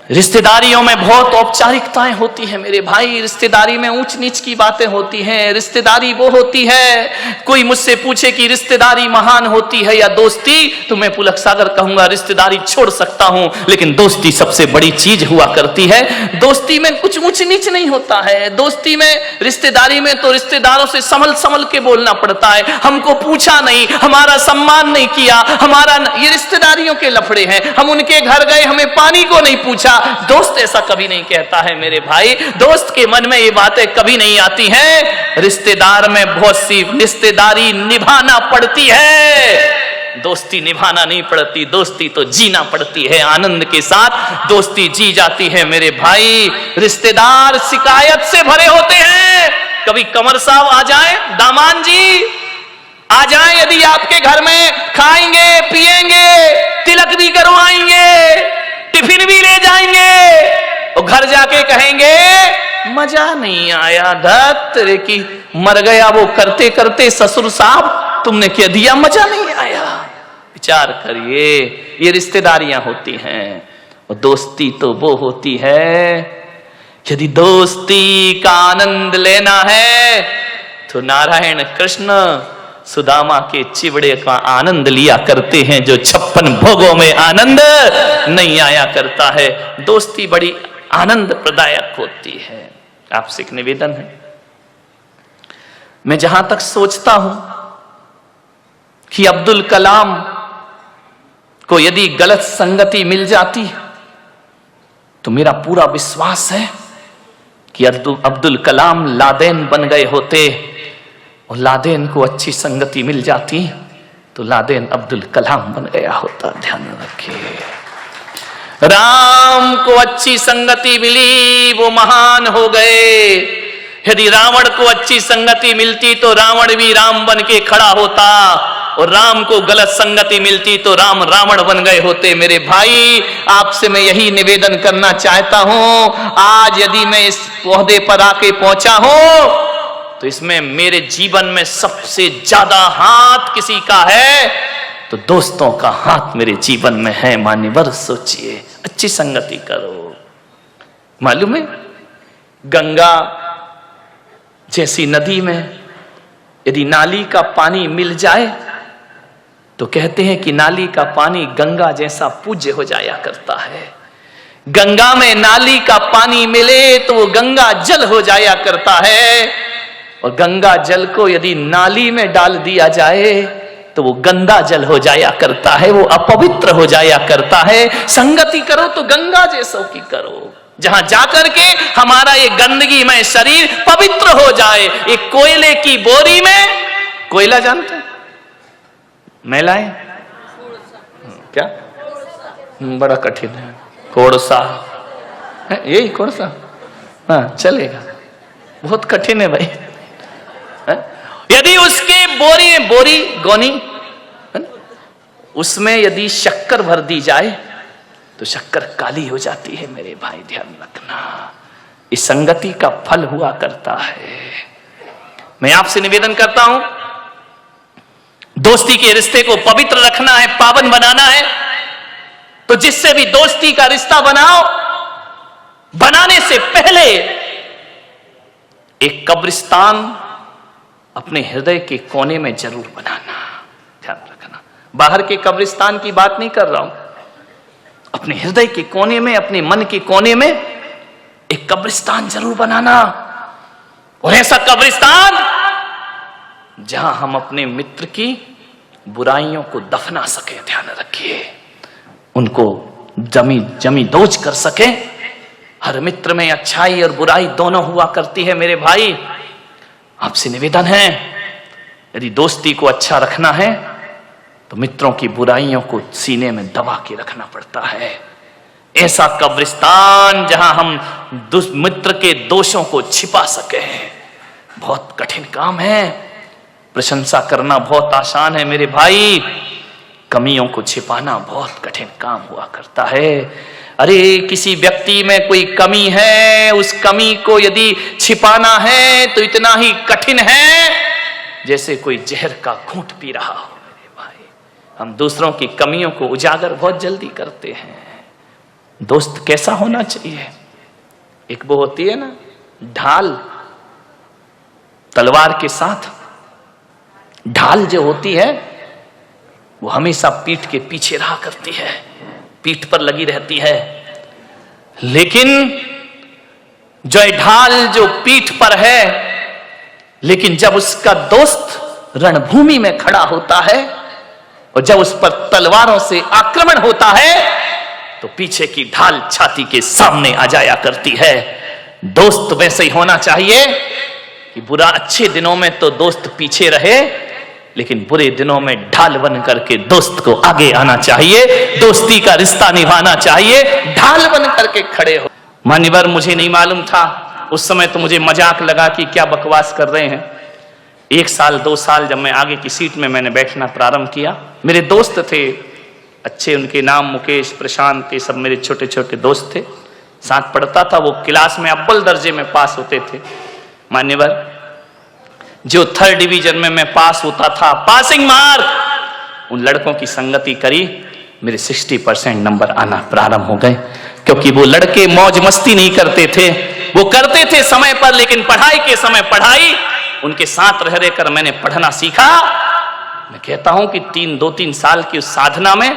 रिश्तेदारियों में बहुत औपचारिकताएं होती हैं मेरे भाई, रिश्तेदारी में ऊंच नीच की बातें होती हैं। रिश्तेदारी वो होती है, कोई मुझसे पूछे कि रिश्तेदारी महान होती है या दोस्ती, तो मैं पुलक सागर कहूंगा रिश्तेदारी छोड़ सकता हूं, लेकिन दोस्ती सबसे बड़ी चीज हुआ करती है। दोस्ती में कुछ ऊंच नीच नहीं होता है। दोस्ती में, रिश्तेदारी में तो रिश्तेदारों से संभल संभल के बोलना पड़ता है। हमको पूछा नहीं, हमारा सम्मान नहीं किया, ये रिश्तेदारियों के लफड़े हैं। हम उनके घर गए, हमें पानी को नहीं पूछा। दोस्त ऐसा कभी नहीं कहता है मेरे भाई, दोस्त के मन में ये बातें कभी नहीं आती हैं। रिश्तेदार में बहुत सी रिश्तेदारी निभाना पड़ती है, दोस्ती निभाना नहीं पड़ती। दोस्ती तो जीना पड़ती है, आनंद के साथ दोस्ती जी जाती है मेरे भाई। रिश्तेदार शिकायत से भरे होते हैं। कभी कंवर साहब आ जाए, दामान जी आ जाए, यदि आपके घर में खाएंगे पिएंगे, तिलक भी करवाएंगे, टिफिन भी ले जाएंगे, और घर जाके कहेंगे मजा नहीं आया, धत तेरे की मर गया वो करते करते ससुर साहब, तुमने क्या दिया, मजा नहीं आया। विचार करिए, ये रिश्तेदारियां होती हैं। और दोस्ती तो वो होती है, यदि दोस्ती का आनंद लेना है तो नारायण कृष्ण सुदामा के चिवड़े का आनंद लिया करते हैं, जो 56 भोगों में आनंद नहीं आया करता है। दोस्ती बड़ी आनंद प्रदायक होती है। आपसे एक निवेदन है, मैं जहां तक सोचता हूं कि अब्दुल कलाम को यदि गलत संगति मिल जाती तो मेरा पूरा विश्वास है कि अब्दुल कलाम लादेन बन गए होते, और लादेन को अच्छी संगति मिल जाती तो लादेन अब्दुल कलाम बन गया होता। ध्यान रखिए, राम को अच्छी संगति मिली, वो महान हो गए। यदि रावण को अच्छी संगति मिलती तो रावण भी राम बन के खड़ा होता, और राम को गलत संगति मिलती तो राम रावण बन गए होते। मेरे भाई, आपसे मैं यही निवेदन करना चाहता हूं। आज यदि मैं इस ओहदे पर आके पहुंचा हूं तो इसमें मेरे जीवन में सबसे ज्यादा हाथ किसी का है तो दोस्तों का हाथ मेरे जीवन में है। मान्यवर सोचिए, अच्छी संगति करो। मालूम है, गंगा जैसी नदी में यदि नाली का पानी मिल जाए तो कहते हैं कि नाली का पानी गंगा जैसा पूज्य हो जाया करता है। गंगा में नाली का पानी मिले तो वो गंगा जल हो जाया करता है, और गंगा जल को यदि नाली में डाल दिया जाए तो वो गंदा जल हो जाया करता है, वो अपवित्र हो जाया करता है। संगति करो तो गंगा जैसों की करो, जहां जाकर के हमारा ये गंदगी में शरीर पवित्र हो जाए। एक कोयले की बोरी में, कोयला जानते हैं, मैलाएं क्या, बड़ा कठिन है, कोड़सा है, यही कोड़सा, हाँ चलेगा, बहुत कठिन है भाई। यदि उसके बोरी गोनी उसमें यदि शक्कर भर दी जाए तो शक्कर काली हो जाती है। मेरे भाई ध्यान रखना, इस संगति का फल हुआ करता है। मैं आपसे निवेदन करता हूं, दोस्ती के रिश्ते को पवित्र रखना है, पावन बनाना है, तो जिससे भी दोस्ती का रिश्ता बनाओ, बनाने से पहले एक कब्रिस्तान अपने हृदय के कोने में जरूर बनाना। ध्यान रखना, बाहर के कब्रिस्तान की बात नहीं कर रहा हूं, अपने हृदय के कोने में, अपने मन के कोने में एक कब्रिस्तान जरूर बनाना। और ऐसा कब्रिस्तान जहां हम अपने मित्र की बुराइयों को दफना सके। ध्यान रखिए, उनको जमी दोज कर सके। हर मित्र में अच्छाई और बुराई दोनों हुआ करती है। मेरे भाई, आपसे निवेदन है, यदि दोस्ती को अच्छा रखना है तो मित्रों की बुराइयों को सीने में दबा के रखना पड़ता है। ऐसा कब्रिस्तान जहां हम मित्र के दोषों को छिपा सके, बहुत कठिन काम है। प्रशंसा करना बहुत आसान है मेरे भाई, कमियों को छिपाना बहुत कठिन काम हुआ करता है। अरे किसी व्यक्ति में कोई कमी है, उस कमी को यदि छिपाना है तो इतना ही कठिन है जैसे कोई जहर का घूंट पी रहा हो। मेरे भाई, हम दूसरों की कमियों को उजागर बहुत जल्दी करते हैं। दोस्त कैसा होना चाहिए? एक वो होती है ना ढाल, तलवार के साथ। ढाल जो होती है वो हमेशा पीठ के पीछे रहा करती है, पीठ पर लगी रहती है। लेकिन जो ढाल जो पीठ पर है, लेकिन जब उसका दोस्त रणभूमि में खड़ा होता है और जब उस पर तलवारों से आक्रमण होता है तो पीछे की ढाल छाती के सामने आ जाया करती है। दोस्त वैसे ही होना चाहिए कि बुरा अच्छे दिनों में तो दोस्त पीछे रहे, लेकिन बुरे दिनों में ढाल बन करके दोस्त को आगे आना चाहिए, दोस्ती का रिश्ता निभाना चाहिए, ढाल बन करके खड़े हो। मान्यवर, मुझे नहीं मालूम था उस समय, तो मुझे मजाक लगा कि क्या बकवास कर रहे हैं। 1 साल 2 साल जब मैं आगे की सीट में मैंने बैठना प्रारंभ किया, मेरे दोस्त थे अच्छे, उनके नाम मुकेश, प्रशांत, ये सब मेरे छोटे छोटे दोस्त थे, साथ पढ़ता था। वो क्लास में अव्वल दर्जे में पास होते थे। मान्यवर, जो 3rd डिवीजन में मैं पास होता था, पासिंग मार्क, उन लड़कों की संगति करी, मेरे 60% नंबर आना प्रारंभ हो गए। क्योंकि वो लड़के मौज मस्ती नहीं करते थे, वो करते थे समय पर, लेकिन पढ़ाई के समय पढ़ाई। उनके साथ रह रहकर मैंने पढ़ना सीखा। मैं कहता हूं कि 2-3 साल की उस साधना में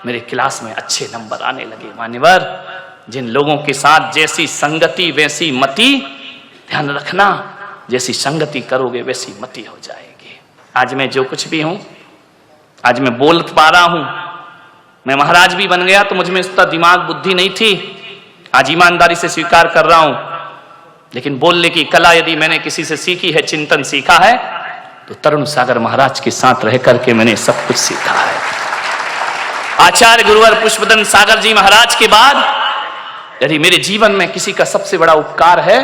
मेरे क्लास में अच्छे नंबर आने लगे। मान्यवर, जिन लोगों के साथ जैसी संगति वैसी मति, ध्यान रखना, जैसी संगति करोगे वैसी मति हो जाएगी। आज मैं जो कुछ भी हूं, आज मैं बोल पा रहा हूं, मैं महाराज भी बन गया तो मुझ में इतना दिमाग बुद्धि नहीं थी, आज ईमानदारी से स्वीकार कर रहा हूं। लेकिन बोलने की कला यदि मैंने किसी से सीखी है, चिंतन सीखा है, तो तरुण सागर महाराज के साथ रह करके मैंने सब कुछ सीखा है। आचार्य गुरुवर पुष्पदन सागर जी महाराज के बाद यदि मेरे जीवन में किसी का सबसे बड़ा उपकार है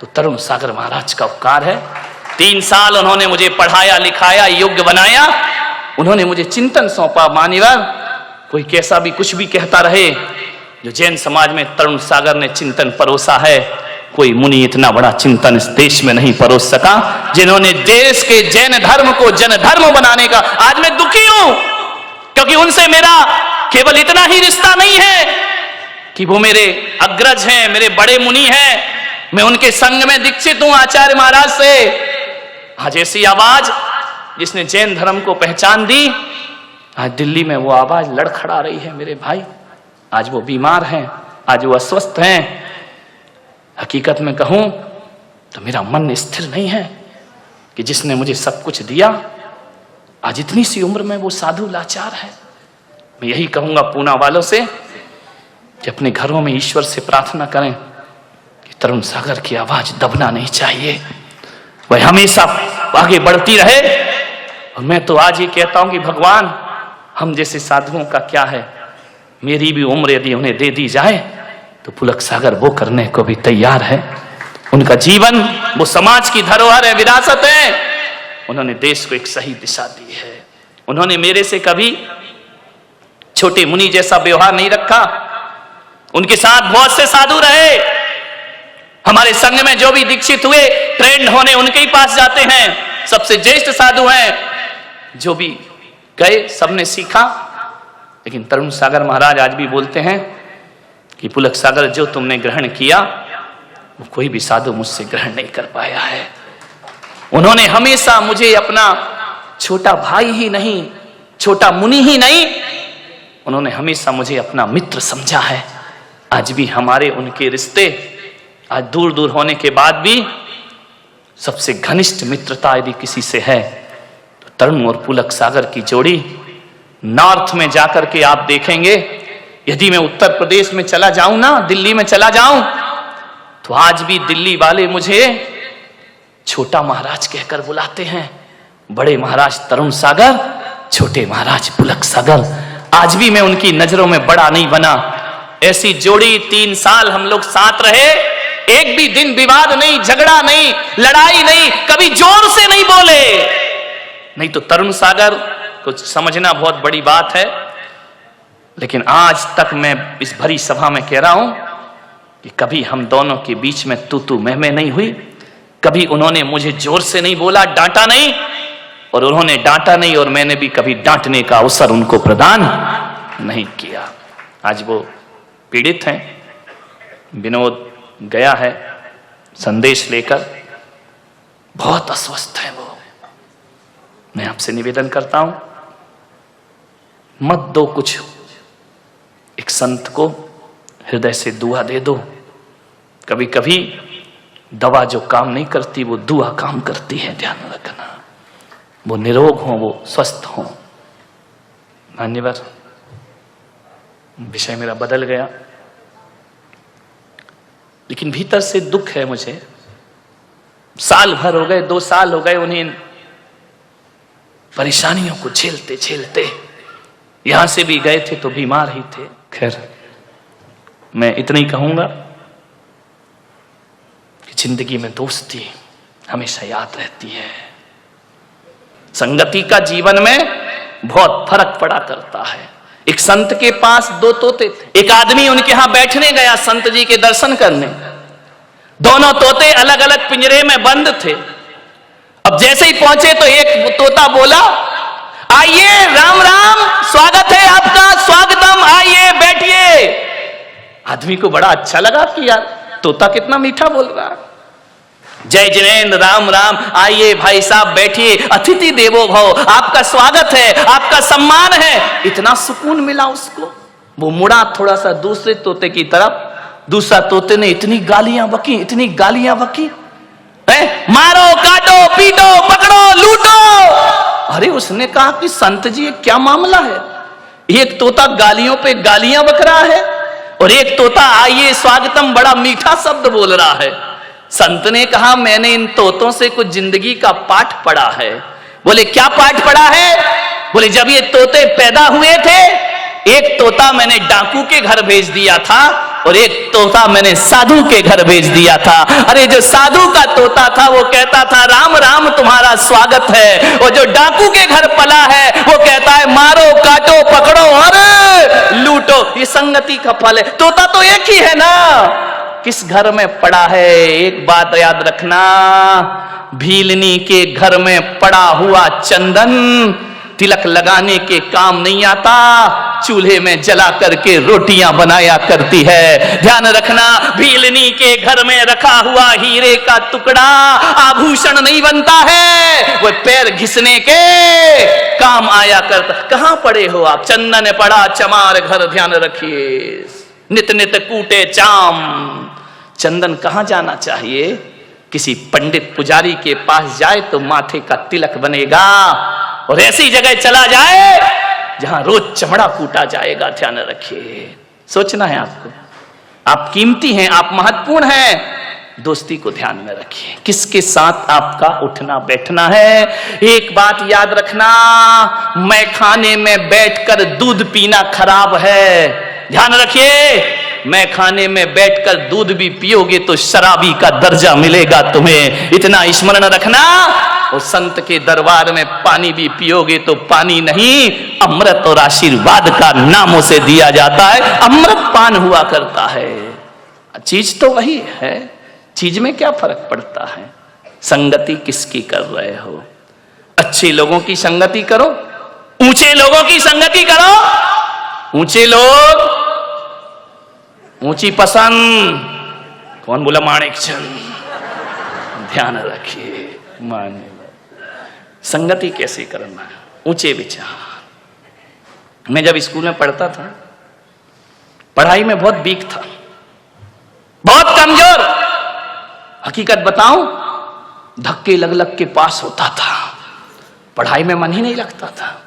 तो तरुण सागर महाराज का उपकार है। 3 साल उन्होंने मुझे पढ़ाया लिखाया, योग्य बनाया, उन्होंने मुझे चिंतन सौंपा। मान्यवर, कोई कैसा भी कुछ भी कहता रहे, जो जैन समाज में तरुण सागर ने चिंतन परोसा है, कोई मुनि इतना बड़ा चिंतन इस देश में नहीं परोस सका, जिन्होंने देश के जैन धर्म को जन धर्म बनाने का। आज मैं दुखी हूं क्योंकि उनसे मेरा केवल इतना ही रिश्ता नहीं है कि वो मेरे अग्रज हैं, मेरे बड़े मुनि हैं, मैं उनके संग में दीक्षित हूं आचार्य महाराज से। आज ऐसी आवाज जिसने जैन धर्म को पहचान दी, आज दिल्ली में वो आवाज लड़खड़ा रही है मेरे भाई। आज वो बीमार हैं, आज वो अस्वस्थ हैं। हकीकत में कहूं तो मेरा मन स्थिर नहीं है कि जिसने मुझे सब कुछ दिया, आज इतनी सी उम्र में वो साधु लाचार है। मैं यही कहूंगा पूना वालों से कि अपने घरों में ईश्वर से प्रार्थना करें कि तरुण सागर की आवाज दबना नहीं चाहिए, वह हमेशा आगे बढ़ती रहे। और मैं तो आज ही कहता हूं कि भगवान, हम जैसे साधुओं का क्या है, मेरी भी उम्र यदि उन्हें दे दी जाए तो पुलक सागर वो करने को भी तैयार है। उनका जीवन वो समाज की धरोहर है, विरासत है। उन्होंने देश को एक सही दिशा दी है। उन्होंने मेरे से कभी छोटे मुनि जैसा व्यवहार नहीं रखा। उनके साथ बहुत से साधु रहे। हमारे संघ में जो भी दीक्षित हुए, ट्रेंड होने उनके ही पास जाते हैं। सबसे ज्येष्ठ साधु हैं, जो भी गए सबने सीखा। लेकिन तरुण सागर महाराज आज भी बोलते हैं कि पुलक सागर, जो तुमने ग्रहण किया वो कोई भी साधु मुझसे ग्रहण नहीं कर पाया है। उन्होंने हमेशा मुझे अपना छोटा भाई ही नहीं, छोटा मुनि ही नहीं, उन्होंने हमेशा मुझे अपना मित्र समझा है। आज भी हमारे उनके रिश्ते आज दूर दूर होने के बाद भी सबसे घनिष्ठ मित्रता यदि किसी से है तो तरुण और पुलक सागर की जोड़ी। नॉर्थ में जाकर के आप देखेंगे, यदि मैं उत्तर प्रदेश में चला जाऊं ना, दिल्ली में चला जाऊं, तो आज भी दिल्ली वाले मुझे छोटा महाराज कहकर बुलाते हैं। बड़े महाराज तरुण सागर, छोटे महाराज पुलक सागर। आज भी मैं उनकी नजरों में बड़ा नहीं बना। ऐसी जोड़ी 3 साल हम लोग साथ रहे, एक भी दिन विवाद नहीं, झगड़ा नहीं, लड़ाई नहीं, कभी जोर से नहीं बोले। नहीं तो तरुण सागर को समझना बहुत बड़ी बात है। लेकिन आज तक मैं इस भरी सभा में कह रहा हूं कि कभी हम दोनों के बीच में तू मैं नहीं हुई। कभी उन्होंने मुझे जोर से नहीं बोला, डांटा नहीं, और उन्होंने डांटा नहीं और मैंने भी कभी डांटने का अवसर उनको प्रदान नहीं किया। आज वो पीड़ित हैं। विनोद गया है संदेश लेकर, बहुत अस्वस्थ है वो। मैं आपसे निवेदन करता हूं, मत दो कुछ, एक संत को हृदय से दुआ दे दो। कभी कभी दवा जो काम नहीं करती वो दुआ काम करती है, ध्यान रखना। वो निरोग हो, वो स्वस्थ हो। मान्यवर, विषय मेरा बदल गया, लेकिन भीतर से दुख है मुझे। साल भर हो गए, 2 साल हो गए उन्हें परेशानियों को झेलते झेलते। यहां से भी गए थे तो बीमार ही थे। खैर, मैं इतना ही कहूंगा कि जिंदगी में दोस्ती हमेशा याद रहती है। संगति का जीवन में बहुत फर्क पड़ा करता है। एक संत के पास 2 तोते थे। एक आदमी उनके यहां बैठने गया संत जी के दर्शन करने। दोनों तोते अलग अलग पिंजरे में बंद थे। अब जैसे ही पहुंचे तो एक तोता बोला, आइए, राम राम, स्वागत है आपका, स्वागतम, आइए बैठिए। आदमी को बड़ा अच्छा लगा कि यार तोता कितना मीठा बोल रहा है। जय जिनेन्द्र, राम राम, आइए भाई साहब बैठिए, अतिथि देवो भव, आपका स्वागत है, आपका सम्मान है। इतना सुकून मिला उसको। वो मुड़ा थोड़ा सा दूसरे तोते की तरफ। दूसरा तोते ने इतनी गालियां बकी, इतनी गालियां बकी, मारो, काटो, पीटो, पकड़ो, लूटो। अरे उसने कहा कि संत जी क्या मामला है? एक तोता गालियों पे गालियां बक रहा है और एक तोता आइए स्वागतम बड़ा मीठा शब्द बोल रहा है। संत ने कहा, मैंने इन तोतों से कुछ जिंदगी का पाठ पढ़ा है। बोले क्या पाठ पढ़ा है? बोले जब ये तोते पैदा हुए थे, एक तोता मैंने डाकू के घर भेज दिया था और एक तोता मैंने साधु के घर भेज दिया था। अरे जो साधु का तोता था वो कहता था राम राम तुम्हारा स्वागत है, और जो डाकू के घर पला है वो कहता है मारो, काटो, पकड़ो और लूटो। ये संगति का फल है। तोता तो एक ही है ना, किस घर में पड़ा है? एक बात याद रखना, भीलनी के घर में पड़ा हुआ चंदन तिलक लगाने के काम नहीं आता, चूल्हे में जला करके रोटियां बनाया करती है। ध्यान रखना, भीलनी के घर में रखा हुआ हीरे का टुकड़ा आभूषण नहीं बनता है, वो पैर घिसने के काम आया करता। कहां पड़े हो आप? चंदन पड़ा चमार घर, ध्यान रखिए। नित नित कूटे चाम। चंदन कहां जाना चाहिए? किसी पंडित पुजारी के पास जाए तो माथे का तिलक बनेगा, और ऐसी जगह चला जाए जहां रोज चमड़ा कूटा जाएगा। ध्यान रखिए, सोचना है आपको। आप कीमती हैं, आप महत्वपूर्ण हैं। दोस्ती को ध्यान में रखिए, किसके साथ आपका उठना बैठना है। एक बात याद रखना, मैं खाने में बैठकर दूध पीना खराब है। ध्यान रखिए, मैं खाने में बैठकर दूध भी पियोगे तो शराबी का दर्जा मिलेगा तुम्हें, इतना स्मरण रखना। और संत के दरबार में पानी भी पियोगे तो पानी नहीं, अमृत और आशीर्वाद का नाम उसे दिया जाता है। अमृत पान हुआ करता है। चीज तो वही है, चीज में क्या फर्क पड़ता है? संगति किसकी कर रहे हो? अच्छे लोगों की संगति करो, ऊंचे लोगों की संगति करो। ऊंचे लोग, ऊंची पसंद। कौन बोला? माणिक चंद। ध्यान रखिए, मान्य संगति कैसे करना है, ऊंचे विचार। मैं जब स्कूल में पढ़ता था, पढ़ाई में बहुत वीक था, बहुत कमजोर। हकीकत बताऊं, धक्के लग लग के पास होता था। पढ़ाई में मन ही नहीं लगता था,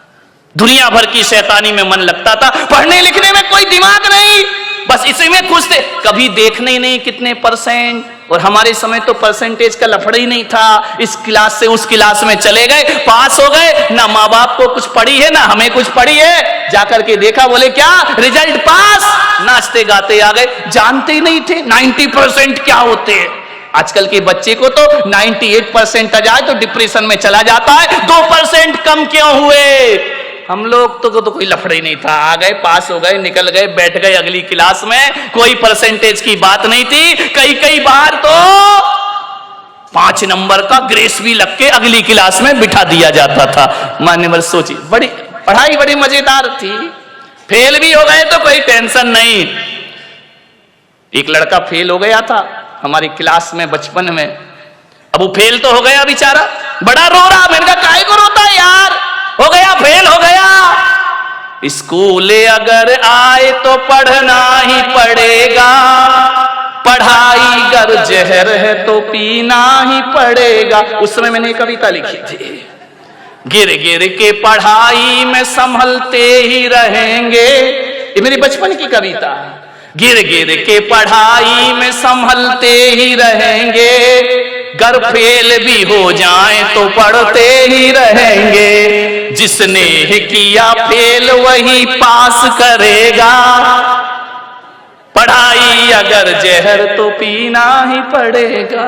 दुनिया भर की शैतानी में मन लगता था, पढ़ने लिखने में कोई दिमाग नहीं, बस इसी में खुश थे। कभी देखने ही नहीं कितने परसेंट, और हमारे समय तो परसेंटेज का लफड़ा ही नहीं था। इस क्लास से उस क्लास में चले गए, पास हो गए। ना माँ बाप को कुछ पड़ी है, ना हमें कुछ पड़ी है। जाकर के देखा, बोले क्या रिजल्ट पास, नाचते गाते आ गए। जानते ही नहीं थे 90% क्या होते हैं। आजकल के बच्चे को तो 98% आ जाए तो डिप्रेशन में चला जाता है। 2% कम क्यों हुए? हम लोग तो कोई लफड़ा ही नहीं था, आ गए, पास हो गए, निकल गए, बैठ गए अगली क्लास में। कोई परसेंटेज की बात नहीं थी। कई बार तो 5 नंबर का ग्रेस भी लग के अगली क्लास में बिठा दिया जाता था। मान्यवर सोचिए, पढ़ाई बड़ी मजेदार थी। फेल भी हो गए तो कोई टेंशन नहीं। एक लड़का फेल हो गया था हमारी क्लास में बचपन में। अब वो फेल तो हो गया बेचारा, बड़ा रो रहा। मैंने कहा काहे को रोता है यार, हो गया फेल हो गया। स्कूल अगर आए तो पढ़ना ही पड़ेगा, पढ़ाई गर जहर है तो पीना ही पड़ेगा। उस समय मैंने कविता लिखी थी, गिर गिर के पढ़ाई में संभलते ही रहेंगे। ये मेरी बचपन की कविता। गिर गिर के पढ़ाई में संभलते ही रहेंगे, गर फेल भी हो जाए तो पढ़ते ही रहेंगे। जिसने किया फेल वही पास करेगा, पढ़ाई अगर जहर तो पीना ही पड़ेगा।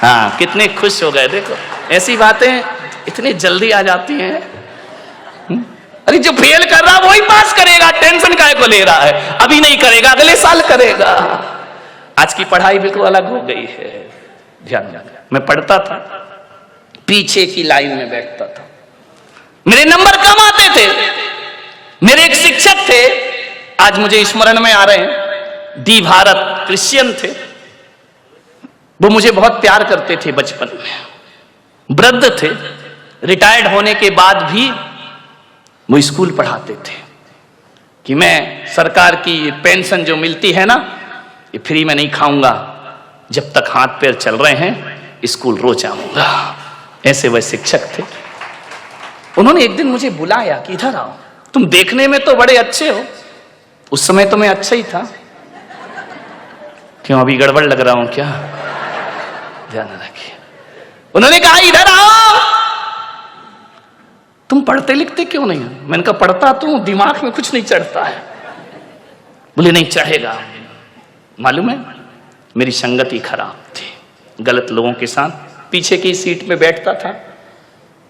हाँ, कितने खुश हो गए। देखो ऐसी बातें इतनी जल्दी आ जाती हैं। अरे जो फेल कर रहा वही पास करेगा, टेंशन काहे को ले रहा है, अभी नहीं करेगा अगले साल करेगा। आज की पढ़ाई बिल्कुल अलग हो गई है। ध्यान रखना, मैं पढ़ता था, पीछे की लाइन में बैठता था, मेरे नंबर कम आते थे। मेरे एक शिक्षक थे, आज मुझे स्मरण में आ रहे हैं, डी भारत, क्रिश्चियन थे। वो मुझे बहुत प्यार करते थे बचपन में। वृद्ध थे, रिटायर्ड होने के बाद भी वो स्कूल पढ़ाते थे कि मैं सरकार की पेंशन जो मिलती है ना, ये फ्री में नहीं खाऊंगा, जब तक हाथ पैर चल रहे हैं स्कूल रोज आऊंगा। ऐसे वह शिक्षक थे। उन्होंने एक दिन मुझे बुलाया कि इधर आओ, तुम देखने में तो बड़े अच्छे हो। उस समय तो मैं अच्छा ही था, क्यों अभी गड़बड़ लग रहा हूं क्या? ध्यान रखिए। उन्होंने कहा इधर आओ, तुम पढ़ते लिखते क्यों नहीं? मैंने कहा पढ़ता तो दिमाग में कुछ नहीं चढ़ता है। बोले नहीं चढ़ेगा। मालूम है मेरी संगति खराब थी, गलत लोगों के साथ पीछे की सीट में बैठता था,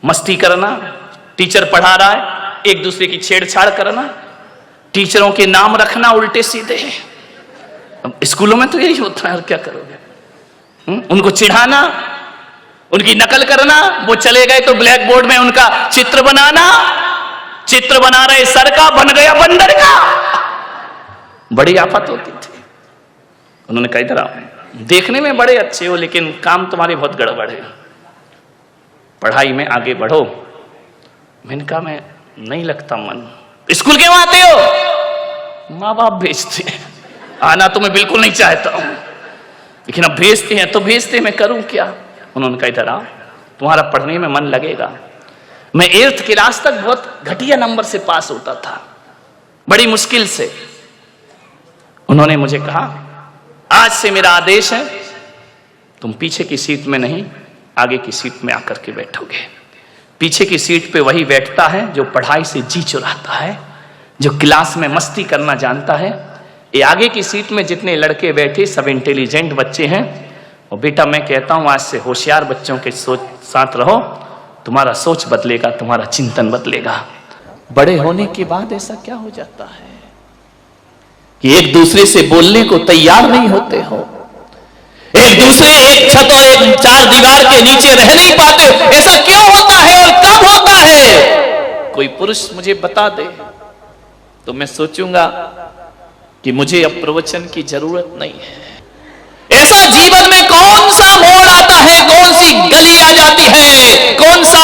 मस्ती करना, टीचर पढ़ा रहा है एक दूसरे की छेड़छाड़ करना, टीचरों के नाम रखना उल्टे सीधे। अब स्कूलों में तो यही होता है, और क्या करोगे? उनको चिढ़ाना, उनकी नकल करना, वो चले गए तो ब्लैक बोर्ड में उनका चित्र बनाना, चित्र बना रहे सर का बन गया बंदर का। बड़ी आफत होती थी। उन्होंने कहा इधर आओ, देखने में बड़े अच्छे हो लेकिन काम तुम्हारे बहुत गड़बड़ है, पढ़ाई में आगे बढ़ो। मैंने कहा मैं नहीं लगता मन। स्कूल क्यों आते हो? माँ बाप भेजते हैं, आना तो मैं बिल्कुल नहीं चाहता हूं, लेकिन अब भेजते हैं तो भेजते, मैं करूं क्या? उन्होंने कहा इधर आओ, तुम्हारा पढ़ने में मन लगेगा। मैं 8th क्लास तक बहुत घटिया नंबर से पास होता था, बड़ी मुश्किल से। उन्होंने मुझे कहा आज से मेरा आदेश है, तुम पीछे की सीट में नहीं आगे की सीट में आकर के बैठोगे। पीछे की सीट पे वही बैठता है जो पढ़ाई से जी चुराता है, जो क्लास में मस्ती करना जानता है। ये आगे की सीट में जितने लड़के बैठे सब इंटेलिजेंट बच्चे हैं। और बेटा मैं कहता हूं आज से होशियार बच्चों के साथ रहो, तुम्हारा सोच बदलेगा, तुम्हारा चिंतन बदलेगा। बड़े होने के बाद ऐसा क्या हो जाता है कि एक दूसरे से बोलने को तैयार नहीं होते हो, एक दूसरे एक छत और एक चार दीवार के नीचे रह नहीं पाते हो। ऐसा क्यों होता है और कब होता है? कोई पुरुष मुझे बता दे तो मैं सोचूंगा कि मुझे अब प्रवचन की जरूरत नहीं है। ऐसा जीवन में कौन सा मोड़ आता है, कौन सी गली आ जाती है, कौन सा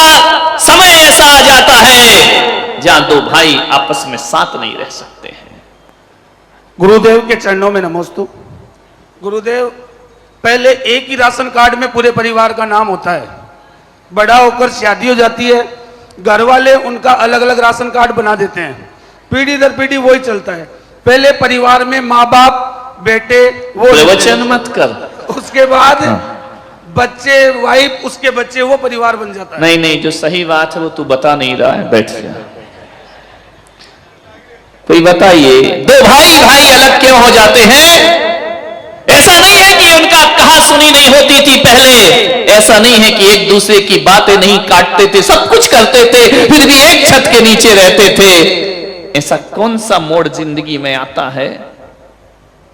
समय ऐसा आ जाता है जहां दो भाई आपस में साथ नहीं रह सकते हैं। गुरुदेव के चरणों में नमोस्तु। गुरुदेव, पहले एक ही राशन कार्ड में पूरे परिवार का नाम होता है, बड़ा होकर शादी हो जाती है, घर वाले उनका अलग अलग राशन कार्ड बना देते हैं, पीढ़ी दर पीढ़ी वही चलता है। पहले परिवार में माँ बाप बेटे वो प्रवचन मत कर, उसके बाद बच्चे वाइफ, उसके बच्चे, वो परिवार बन जाता है। नहीं नहीं, जो सही बात है वो तू बता नहीं रहा है, बैठ जा। कोई बताइए दो भाई भाई अलग क्यों हो जाते हैं? ऐसा नहीं है कि उनका कहा सुनी नहीं होती थी पहले, ऐसा नहीं है कि एक दूसरे की बातें नहीं काटते थे, सब कुछ करते थे, फिर भी एक छत के नीचे रहते थे। ऐसा कौन सा मोड़ जिंदगी में आता है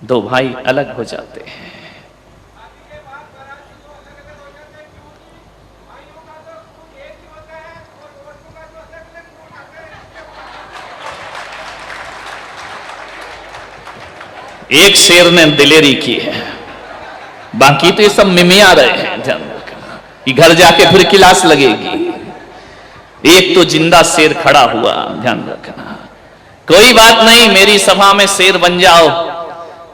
दो भाई अलग हो जाते हैं? एक शेर ने दिलेरी की है, बाकी तो ये सब मिमिया रहे हैं। ध्यान रखना, ये घर जाके फिर क्लास लगेगी। एक तो जिंदा शेर खड़ा हुआ, ध्यान रखना। कोई बात नहीं, मेरी सभा में शेर बन जाओ,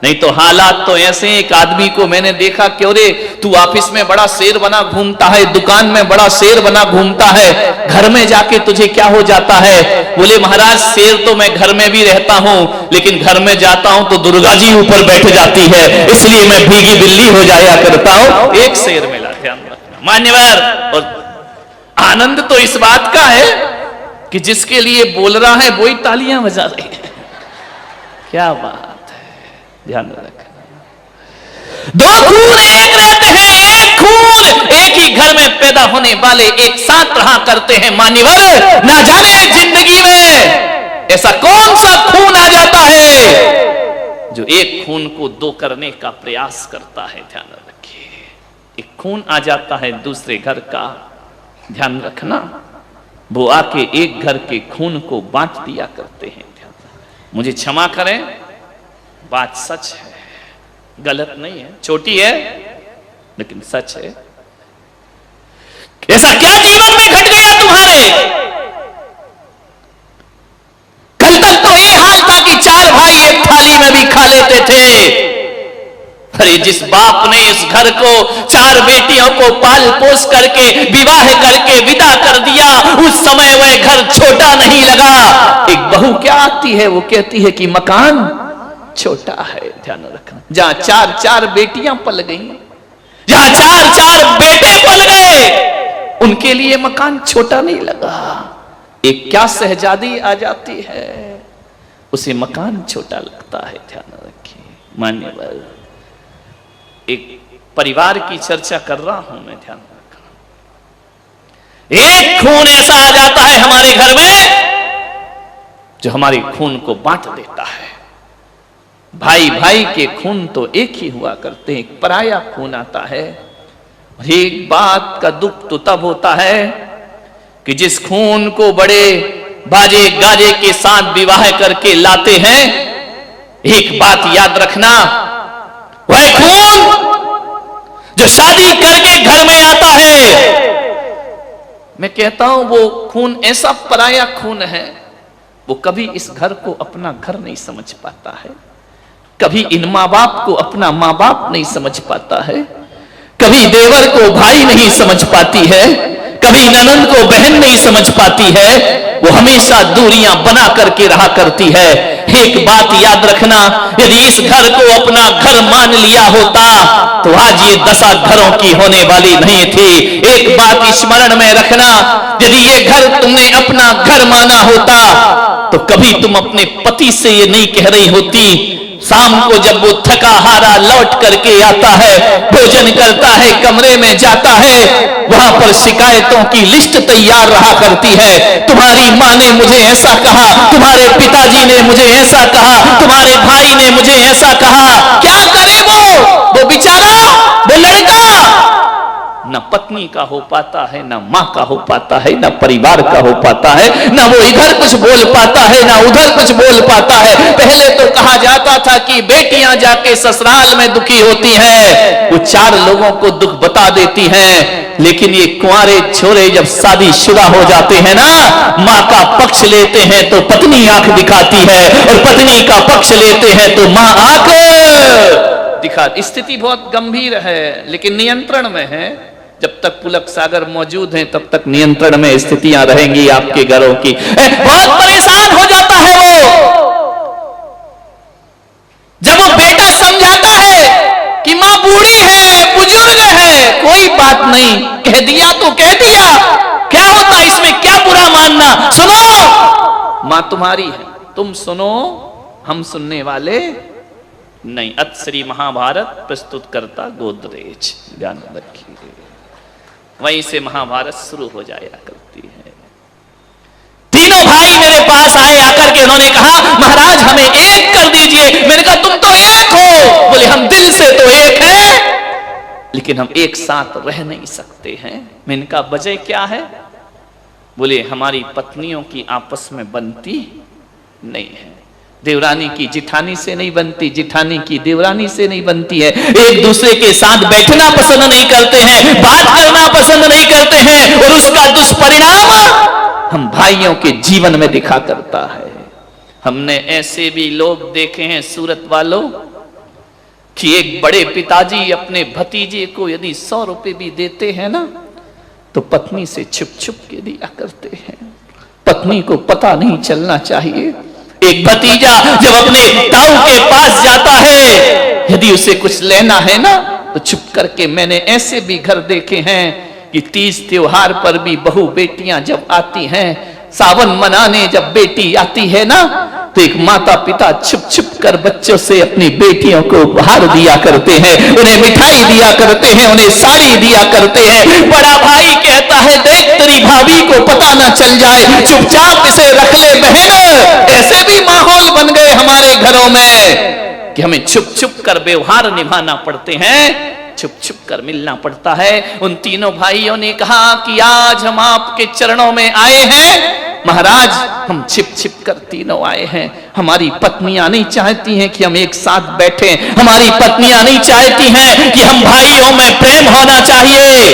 नहीं तो हालात तो ऐसे। एक आदमी को मैंने देखा, क्यों रे तू ऑफिस में बड़ा शेर बना घूमता है, दुकान में बड़ा शेर बना घूमता है, घर में जाके तुझे क्या हो जाता है? बोले महाराज शेर तो मैं घर में भी रहता हूं, लेकिन घर में जाता हूं तो दुर्गा जी ऊपर बैठ जाती है, इसलिए मैं भीगी बिल्ली हो जाया करता हूं। एक शेर मिला, ध्यान रखना मान्यवर। और आनंद तो इस बात का है कि जिसके लिए बोल रहा है वही तालियां बजा रही है। क्या बात, ध्यान रखना। दो खून एक रहते हैं, एक खून एक ही घर में पैदा होने वाले एक साथ रहा करते हैं। मान्यवर, ना जाने जिंदगी में ऐसा कौन सा खून आ जाता है जो एक खून को दो करने का प्रयास करता है। ध्यान रखिए, एक खून आ जाता है दूसरे घर का, ध्यान रखना, वो आके एक घर के खून को बांट दिया करते हैं। मुझे क्षमा करें, बात सच है, गलत नहीं है, छोटी है लेकिन सच है। ऐसा क्या जीवन में घट गया तुम्हारे? कल तक तो ये हाल था कि चार भाई एक थाली में भी खा लेते थे। अरे जिस बाप ने इस घर को चार बेटियों को पाल पोस करके विवाह करके विदा कर दिया, उस समय वह घर छोटा नहीं लगा। एक बहू क्या आती है, वो कहती है कि मकान छोटा है। ध्यान रखना, जहां चार चार बेटियां पल गई, जहां चार चार बेटे पल गए, उनके लिए मकान छोटा नहीं लगा। एक क्या शहजादी आ जाती है, उसे मकान छोटा लगता है। ध्यान रखिए मान्यवर, एक परिवार की चर्चा कर रहा हूं मैं, ध्यान रखना। एक खून ऐसा आ जाता है हमारे घर में जो हमारे खून को बांट देता है। भाई भाई के खून तो एक ही हुआ करते हैं, एक पराया खून आता है। एक बात का दुख तो तब होता है कि जिस खून को बड़े बाजे गाजे के साथ विवाह करके लाते हैं, एक बात याद रखना, वह खून जो शादी करके घर में आता है, मैं कहता हूं वो खून ऐसा पराया खून है, वो कभी इस घर को अपना घर नहीं समझ पाता है, कभी इन माँ बाप को अपना माँ बाप नहीं समझ पाता है, कभी देवर को भाई नहीं समझ पाती है, कभी ननंद को बहन नहीं समझ पाती है। वो हमेशा दूरियां बना करके रहा करती है। एक बात याद रखना, यदि इस घर को अपना घर मान लिया होता तो आज ये दशा घरों की होने वाली नहीं थी। एक बात स्मरण में रखना, यदि ये घर तुमने अपना घर माना होता तो कभी तुम अपने पति से ये नहीं कह रही होती, शाम को जब वो थका हारा लौट करके आता है, भोजन करता है, कमरे में जाता है, वहां पर शिकायतों की लिस्ट तैयार रहा करती है। तुम्हारी माँ ने मुझे ऐसा कहा, तुम्हारे पिताजी ने मुझे ऐसा कहा, तुम्हारे भाई ने मुझे ऐसा कहा। क्या करे वो बेचारा, वो लड़का न पत्नी का हो पाता है, न माँ का हो पाता है, न परिवार का हो पाता है, न वो इधर कुछ बोल पाता है, न उधर कुछ बोल पाता है। पहले तो कहा जाता था कि बेटियां जाके ससुराल में दुखी होती हैं, वो चार लोगों को दुख बता देती हैं, लेकिन ये कुंवारे छोरे जब शादीशुदा हो जाते हैं ना, माँ का पक्ष लेते हैं तो पत्नी आंख दिखाती है, और पत्नी का पक्ष लेते हैं तो माँ आंख दिखा। स्थिति बहुत गंभीर है लेकिन नियंत्रण में है। जब तक पुलक सागर मौजूद हैं तब तक नियंत्रण में स्थितियां रहेंगी आपके घरों की। बहुत परेशान हो जाता है वो जब वो बेटा समझाता है कि मां बूढ़ी है, बुजुर्ग है, कोई बात नहीं, कह दिया तो कह दिया, क्या होता इसमें, क्या बुरा मानना। सुनो, मां तुम्हारी है, तुम सुनो, हम सुनने वाले नहीं। अत श्री महाभारत प्रस्तुत करता गोदरेज, ध्यान रखिए। वहीं से महाभारत शुरू हो जाया करती है। तीनों भाई मेरे पास आए, आकर के उन्होंने कहा महाराज हमें एक कर दीजिए। मैंने कहा तुम तो एक हो। बोले हम दिल से तो एक हैं लेकिन हम एक साथ रह नहीं सकते हैं। मैंने कहा वजह क्या है? बोले हमारी पत्नियों की आपस में बनती नहीं है। देवरानी की जिठानी से नहीं बनती, जिठानी की देवरानी से नहीं बनती है। एक दूसरे के साथ बैठना पसंद नहीं करते हैं, बात करना पसंद नहीं करते हैं, और उसका दुष्परिणाम हम भाइयों के जीवन में दिखा करता है। हमने ऐसे भी लोग देखे हैं सूरत वालों कि एक बड़े पिताजी अपने भतीजे को यदि 100 रुपए भी देते हैं ना, तो पत्नी से छुप छुप के दिया करते हैं। पत्नी को पता नहीं चलना चाहिए। एक भतीजा जब अपने ताऊ के पास जाता है, यदि उसे कुछ लेना है ना, तो छुप करके, मैंने ऐसे भी घर देखे हैं कि 30 त्योहार पर भी बहू बेटियां जब आती हैं, सावन मनाने जब बेटी आती है ना, तो एक माता पिता छुप छुप कर बच्चों से अपनी बेटियों को उपहार दिया करते हैं, उन्हें मिठाई दिया करते हैं, उन्हें साड़ी दिया करते हैं। बड़ा भाई कहता है, देख तेरी भाभी को पता ना चल जाए, चुपचाप इसे रख ले बहन। ऐसे भी माहौल बन गए हमारे घरों में कि हमें छुप छुप कर व्यवहार निभाना पड़ते हैं, छुप छुप कर मिलना पड़ता है। उन तीनों भाइयों ने कहा कि आज हम आपके चरणों में आए हैं महाराज, हम छिप छिप कर तीनों आए हैं। हमारी पत्नियां नहीं चाहती हैं कि हम एक साथ बैठें, हमारी पत्नियां नहीं चाहती हैं कि हम भाइयों में प्रेम होना चाहिए।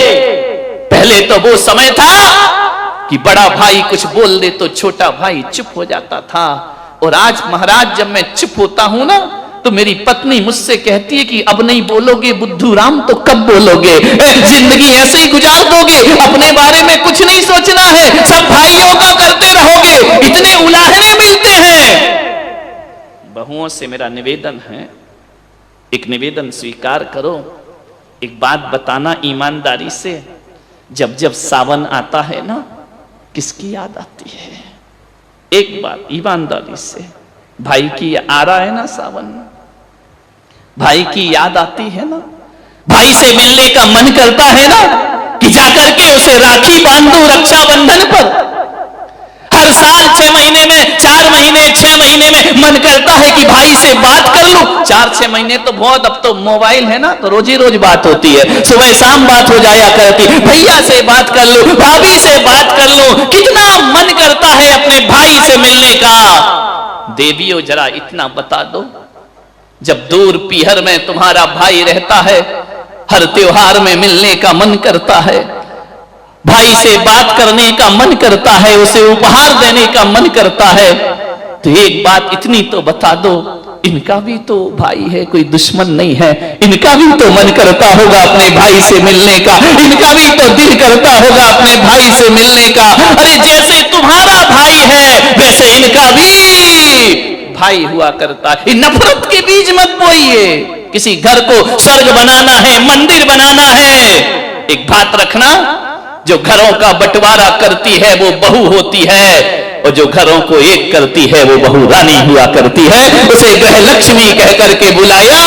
पहले तो वो समय था कि बड़ा भाई कुछ बोल दे तो छोटा भाई चुप हो जाता था, और आज महाराज जब मैं चुप होता हूं ना, तो मेरी पत्नी मुझसे कहती है कि अब नहीं बोलोगे बुद्धू राम तो कब बोलोगे, जिंदगी ऐसे ही गुजार दोगे, अपने बारे में कुछ नहीं सोचना है, सब भाइयों का करते रहोगे, इतने उलाहने मिलते हैं। बहुओं से मेरा निवेदन है, एक निवेदन स्वीकार करो, एक बात बताना ईमानदारी से, जब जब सावन आता है ना, किसकी याद आती है? एक बात ईमानदारी से, भाई की आ रहा है ना सावन, भाई की याद आती है ना, भाई से मिलने का मन करता है ना कि जाकर के उसे राखी बांधूं रक्षाबंधन पर। हर साल 6 महीने में, 4 महीने, 6 महीने में मन करता है कि भाई से बात कर लूं। 4-6 महीने तो बहुत, अब तो मोबाइल है ना, तो रोज ही रोज बात होती है, सुबह शाम बात हो जाया करती। भैया से बात कर लूं, भाभी से बात कर लूं, कितना मन करता है अपने भाई से मिलने का। देवियों जरा इतना बता दो, जब दूर पीहर में तुम्हारा भाई रहता है, हर त्योहार में मिलने का मन करता है, भाई से बात करने का मन करता है, उसे उपहार देने का मन करता है, तो एक बात इतनी तो बता दो, इनका भी तो भाई है, कोई दुश्मन नहीं है, इनका भी तो मन करता होगा अपने भाई से मिलने का, इनका भी तो दिल करता होगा अपने भाई से मिलने का। अरे जैसे तुम्हारा भाई है वैसे इनका भी भाई हुआ करता है। नफरत के बीज मत बोइए। किसी घर को स्वर्ग बनाना है, मंदिर बनाना है, एक बात रखना, जो घरों का बंटवारा करती है वो बहू होती है, और जो घरों को एक करती है वो बहू रानी हुआ करती है। उसे ग्रह लक्ष्मी कह करके बुलाया